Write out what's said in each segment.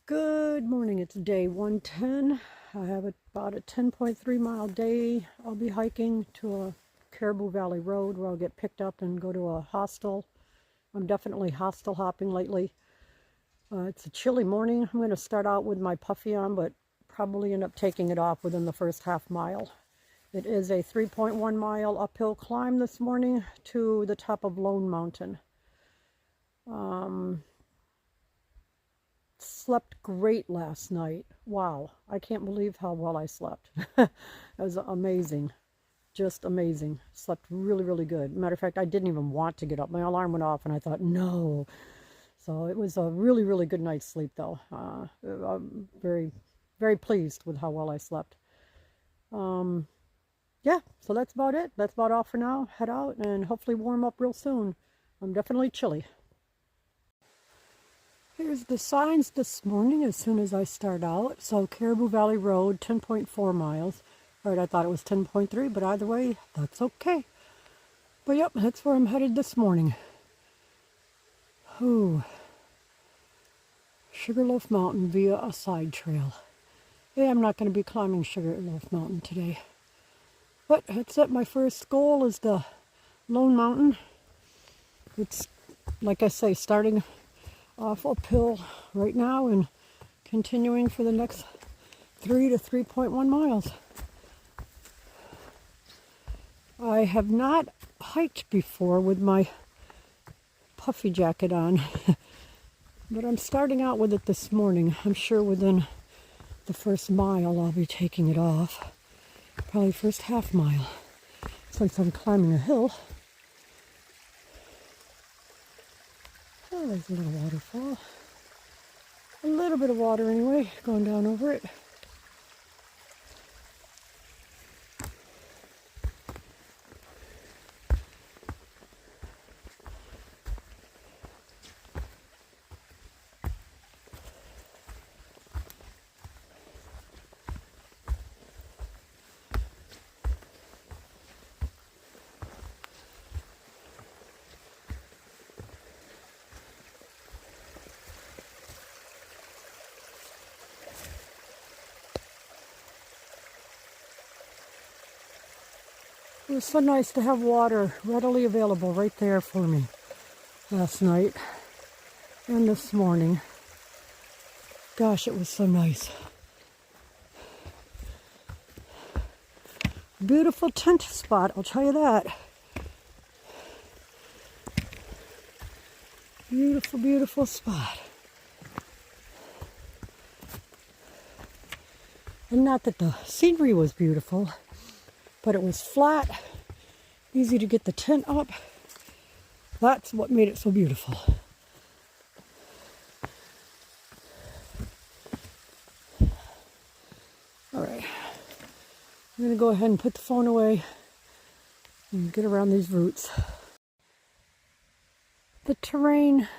Good morning, it's day 110. I have about a 10.3 mile day. I'll be hiking to a Caribou Valley Road where I'll get picked up and go to a hostel. I'm definitely hostel hopping lately. It's a chilly morning. I'm going to start out with my puffy on, but probably end up taking it off within the first half mile. It is a 3.1 mile uphill climb this morning to the top of Lone Mtn. Slept great last night. Wow, I can't believe how well I slept. It was amazing, just amazing. Slept really, really good. Matter of fact, I didn't even want to get up. My alarm went off and I thought, no. So it was a really, really good night's sleep though. I'm very, very pleased with how well I slept. Yeah, so that's about it. That's about all for now. Head out and hopefully warm up real soon. I'm definitely chilly. Here's the signs this morning as soon as I start out. So Caribou Valley Road, 10.4 miles. All right, I thought it was 10.3, but either way, that's okay. But yep, that's where I'm headed this morning. Ooh. Sugarloaf Mountain via a side trail. Yeah, I'm not going to be climbing Sugarloaf Mountain today. But that's it. My first goal is the Lone Mtn. It's, like I say, starting off uphill right now and continuing for the next 3 to 3.1 miles. I have not hiked before with my puffy jacket on, but I'm starting out with it this morning. I'm sure within the first mile I'll be taking it off. Probably first half mile, since I'm climbing a hill. Oh, there's a little waterfall. A little bit of water anyway, going down over it. It was so nice to have water readily available right there for me last night and this morning. Gosh, it was so nice. Beautiful tent spot, I'll tell you that. Beautiful, beautiful spot. And not that the scenery was beautiful, but it was flat, easy to get the tent up. That's what made it so beautiful. All right, I'm gonna go ahead and put the phone away and get around these roots. The terrain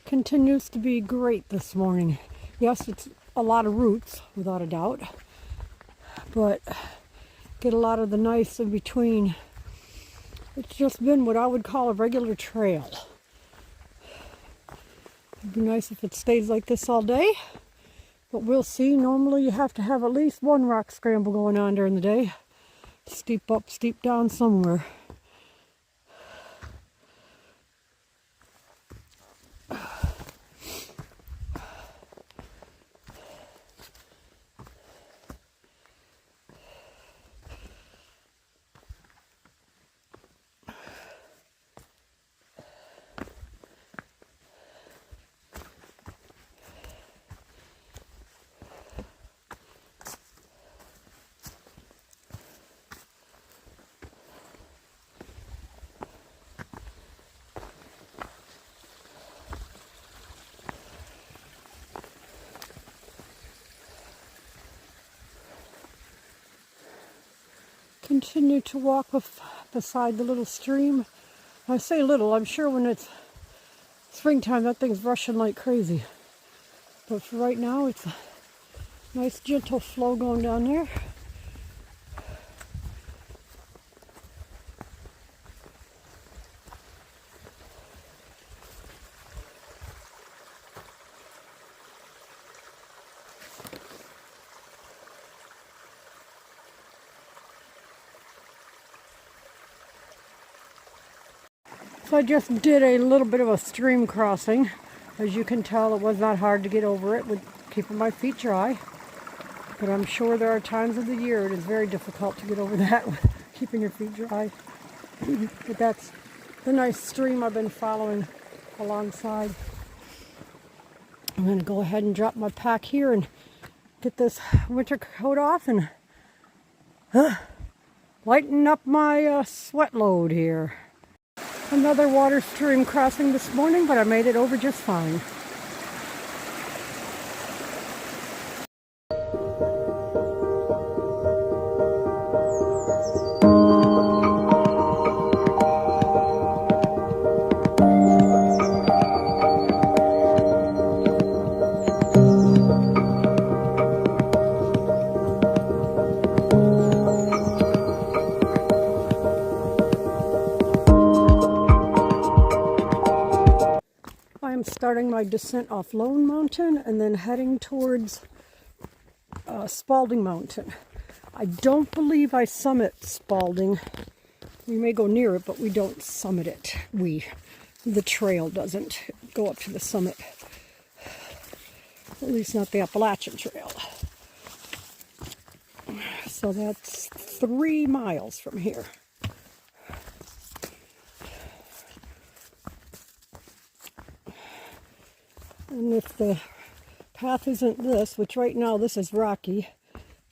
continues to be great this morning. Yes, it's a lot of roots, without a doubt, but get a lot of the nice in between. It's just been what I would call a regular trail. It'd be nice if it stays like this all day, but we'll see. Normally you have to have at least one rock scramble going on during the day. Steep up, steep down somewhere. Continue to walk beside the little stream. I say little, I'm sure when it's springtime that thing's rushing like crazy. But for right now, it's a nice gentle flow going down there. So I just did a little bit of a stream crossing. As you can tell, it was not hard to get over it with keeping my feet dry. But I'm sure there are times of the year it is very difficult to get over that with keeping your feet dry. But that's the nice stream I've been following alongside. I'm going to go ahead and drop my pack here and get this winter coat off and lighten up my sweat load here. Another water stream crossing this morning, but I made it over just fine. I'm starting my descent off Lone Mountain and then heading towards Spaulding Mountain. I don't believe I summit Spaulding. We may go near it, but we don't summit it. The trail doesn't go up to the summit. At least not the Appalachian Trail. So that's 3 miles from here. And if the path isn't this, which right now this is rocky,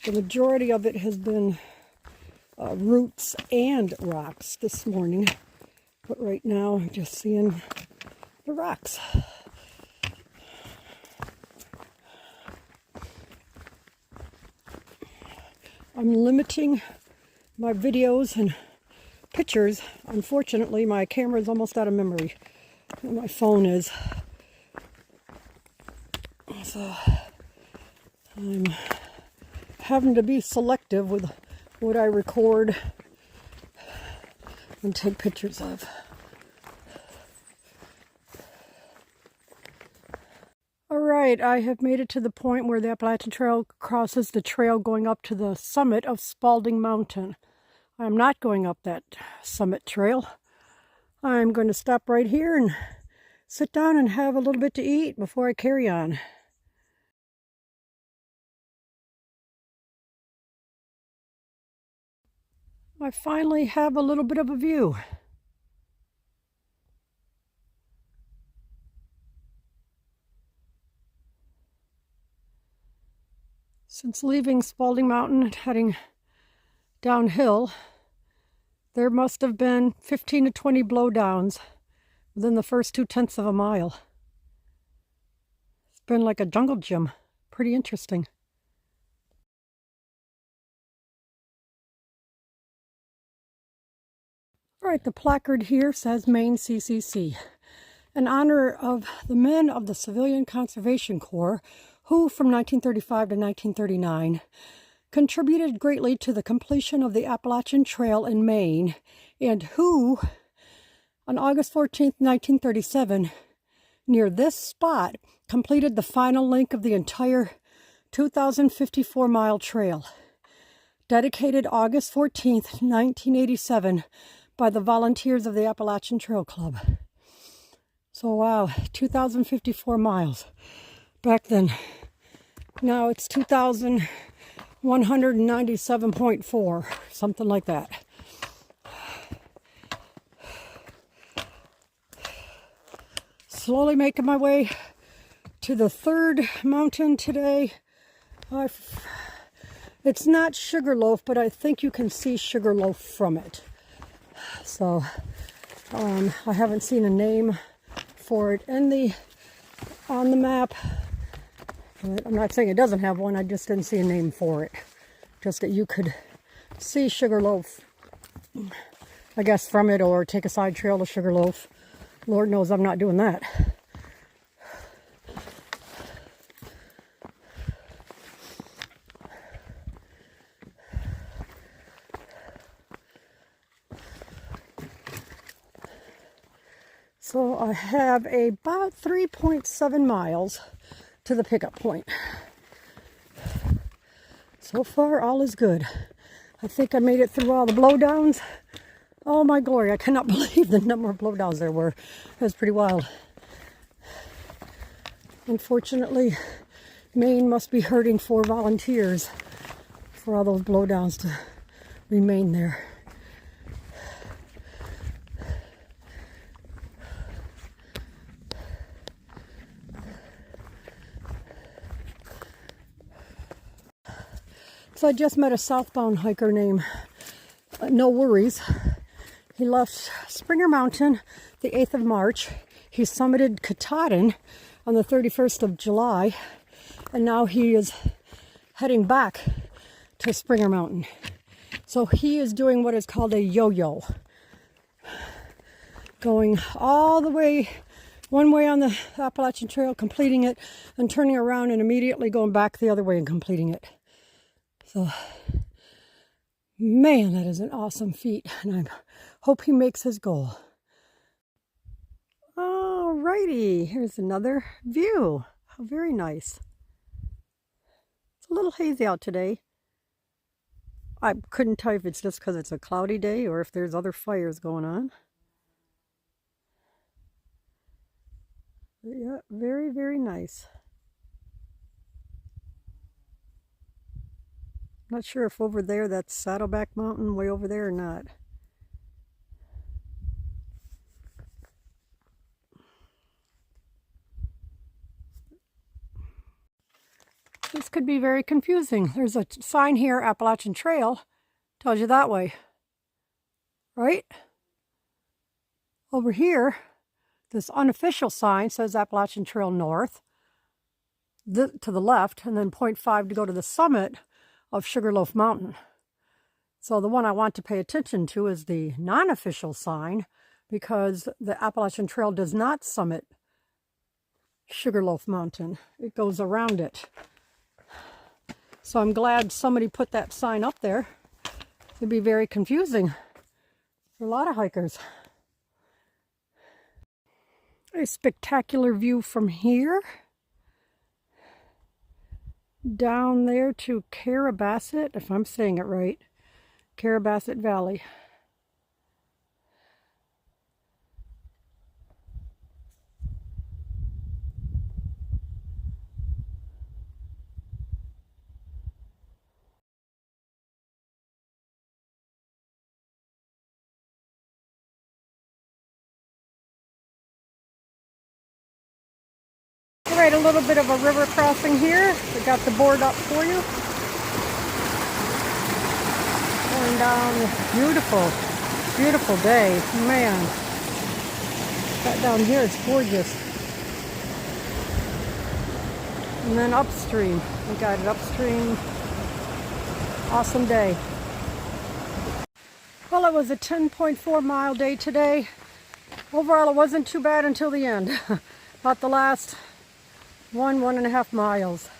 the majority of it has been roots and rocks this morning. But right now I'm just seeing the rocks. I'm limiting my videos and pictures. Unfortunately, my camera is almost out of memory. And my phone is. So I'm having to be selective with what I record and take pictures of. All right, I have made it to the point where the Appalachian Trail crosses the trail going up to the summit of Spaulding Mountain. I'm not going up that summit trail. I'm going to stop right here and sit down and have a little bit to eat before I carry on. I finally have a little bit of a view. Since leaving Spaulding Mountain and heading downhill, there must have been 15 to 20 blowdowns within the first 2/10 of a mile. It's been like a jungle gym. Pretty interesting. All right, the placard here says Maine CCC, in honor of the men of the Civilian Conservation Corps who, from 1935 to 1939, contributed greatly to the completion of the Appalachian Trail in Maine, and who, on August 14, 1937, near this spot, completed the final link of the entire 2,054-mile trail, dedicated August 14, 1987, by the volunteers of the Appalachian Trail Club. So wow, 2,054 miles back then. Now it's 2,197.4, something like that. Slowly making my way to the third mountain today. It's not Sugarloaf, but I think you can see Sugarloaf from it. So I haven't seen a name for it on the map. I'm not saying it doesn't have one, I just didn't see a name for it. Just that you could see Sugarloaf, I guess, from it, or take a side trail to Sugarloaf. Lord knows I'm not doing that. So I have about 3.7 miles to the pickup point. So far, all is good. I think I made it through all the blowdowns. Oh my glory, I cannot believe the number of blowdowns there were. It was pretty wild. Unfortunately, Maine must be hurting for volunteers for all those blowdowns to remain there. So I just met a southbound hiker named No Worries. He left Springer Mountain the 8th of March. He summited Katahdin on the 31st of July. And now he is heading back to Springer Mountain. So he is doing what is called a yo-yo. Going all the way, one way on the Appalachian Trail, completing it, and turning around and immediately going back the other way and completing it. So, man, that is an awesome feat, and I hope he makes his goal. Alrighty, here's another view. How very nice. It's a little hazy out today. I couldn't tell if it's just because it's a cloudy day or if there's other fires going on. But yeah, very, very nice. Not sure if over there that's Saddleback Mountain way over there or not. This could be very confusing. There's a sign here, Appalachian Trail, tells you that way, right? Over here, this unofficial sign says Appalachian Trail North, to the left, and then 0.5 to go to the summit of Sugarloaf Mountain. So the one I want to pay attention to is the non-official sign, because the Appalachian Trail does not summit Sugarloaf Mountain. It goes around it. So I'm glad somebody put that sign up there. It'd be very confusing for a lot of hikers. A spectacular view from here down there to Caribou, if I'm saying it right, Caribou Valley. All right, a little bit of a river crossing here. We got the board up for you. Going down this beautiful, beautiful day. Man, that down here is gorgeous. And then upstream, we got it upstream. Awesome day. Well, it was a 10.4 mile day today. Overall, it wasn't too bad until the end. About the last 1.5 miles.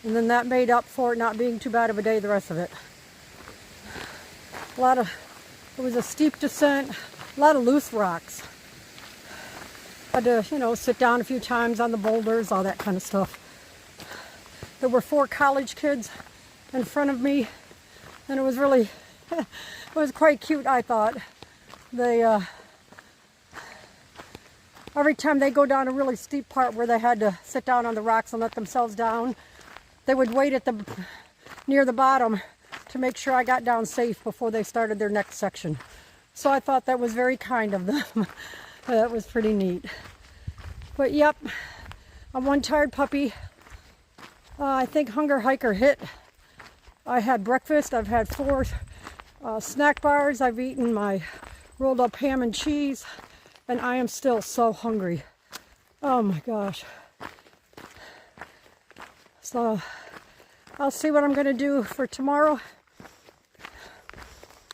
And then that made up for it not being too bad of a day the rest of it. It was a steep descent, a lot of loose rocks. Had to, sit down a few times on the boulders, all that kind of stuff. There were 4 college kids in front of me, and it was really, it was quite cute, I thought. They, every time they go down a really steep part where they had to sit down on the rocks and let themselves down, they would wait near the bottom to make sure I got down safe before they started their next section. So I thought that was very kind of them. That was pretty neat. But yep, I'm one tired puppy. I think hunger hiker hit. I had breakfast. I've had 4 snack bars. I've eaten my rolled up ham and cheese. And I am still so hungry. Oh my gosh. So I'll see what I'm going to do for tomorrow.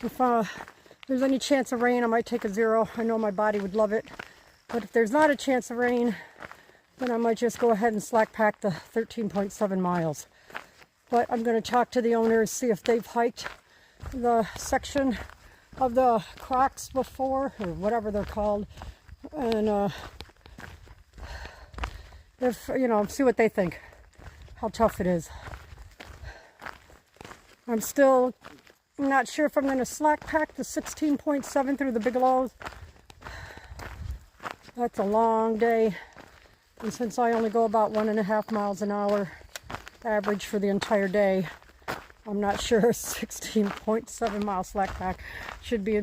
If there's any chance of rain, I might take a 0. I know my body would love it. But if there's not a chance of rain, then I might just go ahead and slack pack the 13.7 miles. But I'm going to talk to the owners, see if they've hiked the section of the crocks before, or whatever they're called, and if see what they think, how tough it is. I'm still I'm not sure if I'm going to slack pack the 16.7 through the Bigelows. That's a long day. And since I only go about 1.5 miles an hour average for the entire day, I'm not sure a 16.7 mile slack pack should be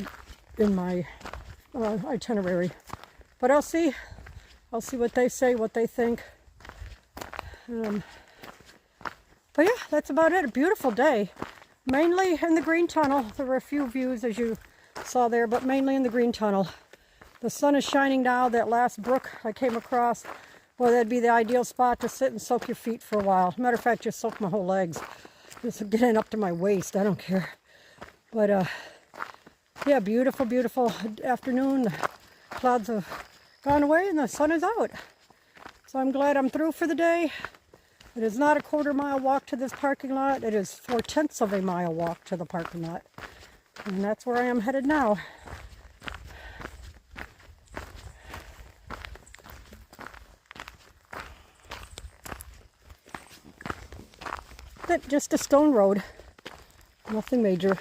in my itinerary. But I'll see. I'll see what they say, what they think. But yeah, that's about it. A beautiful day. Mainly in the green tunnel. There were a few views as you saw there, but mainly in the green tunnel. The sun is shining now. That last brook I came across, well, that'd be the ideal spot to sit and soak your feet for a while. Matter of fact, just soak my whole legs. Just getting up to my waist. I don't care. But yeah, beautiful, beautiful afternoon. The clouds have gone away and the sun is out. So I'm glad I'm through for the day. It is not a 1/4 mile walk to this parking lot. It is 4/10 of a mile walk to the parking lot. And that's where I am headed now. Just a stone road. Nothing major.